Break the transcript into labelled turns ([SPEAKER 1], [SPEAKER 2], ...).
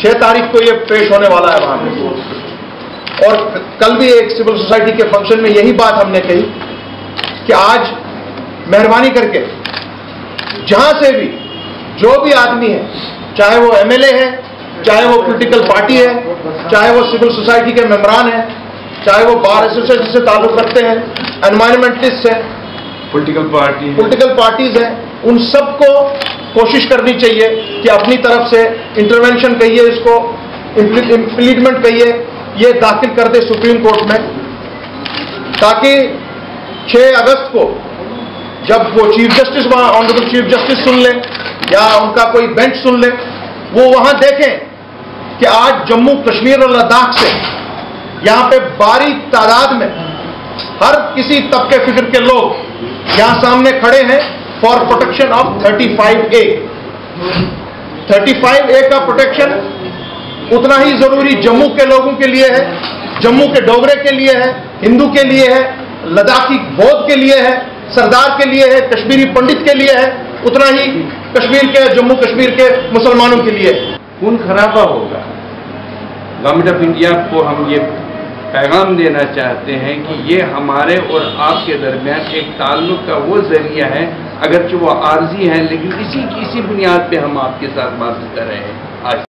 [SPEAKER 1] 6 तारीख को ये पेश होने वाला है वहां पे। और कल भी एक सिविल सोसाइटी के फंक्शन में यही बात हमने कही कि आज मेहरबानी करके जहां से भी जो भी आदमी है, चाहे वो एमएलए है, चाहे वो पॉलिटिकल पार्टी है, चाहे वो सिविल सोसाइटी के मेंबरान है, चाहे वो बार एसोसिएशन से ताल्लुक रखते हैं, एनवायरमेंटलिस्ट हैं, पॉलिटिकल पार्टीज हैं, उन सबको कोशिश करनी चाहिए कि अपनी तरफ से इंटरवेंशन कहिए, इसको इम्प्लीमेंट कहिए, ये दाखिल कर दे सुप्रीम कोर्ट में, ताकि 6 अगस्त को जब वो चीफ जस्टिस वहां ऑनरेबल चीफ जस्टिस सुन ले या उनका कोई बेंच सुन ले, वो वहां देखें कि आज जम्मू कश्मीर और लद्दाख से यहां पे बारीक तादाद में हर किसी तबके फिक्र के लोग यहां सामने खड़े हैं for protection of 35A। 35A का प्रोटेक्शन उतना ही जरूरी जम्मू के लोगों के लिए है, जम्मू के डोगरे के लिए है, हिंदू के लिए है, लद्दाखी बौद्ध के लिए है, सरदार के लिए है, कश्मीरी पंडित के लिए है, उतना ही कश्मीर के, जम्मू कश्मीर के मुसलमानों के लिए।
[SPEAKER 2] खून खराबा होगा। गवर्नमेंट ऑफ इंडिया को हम ये पैगाम देना चाहते हैं कि ये हमारे और आपके दरमियान एक ताल्लुक का वो जरिया है, अगरचे वो आर्जी है, लेकिन इसी बुनियाद पे हम आपके साथ बात कर रहे हैं। आज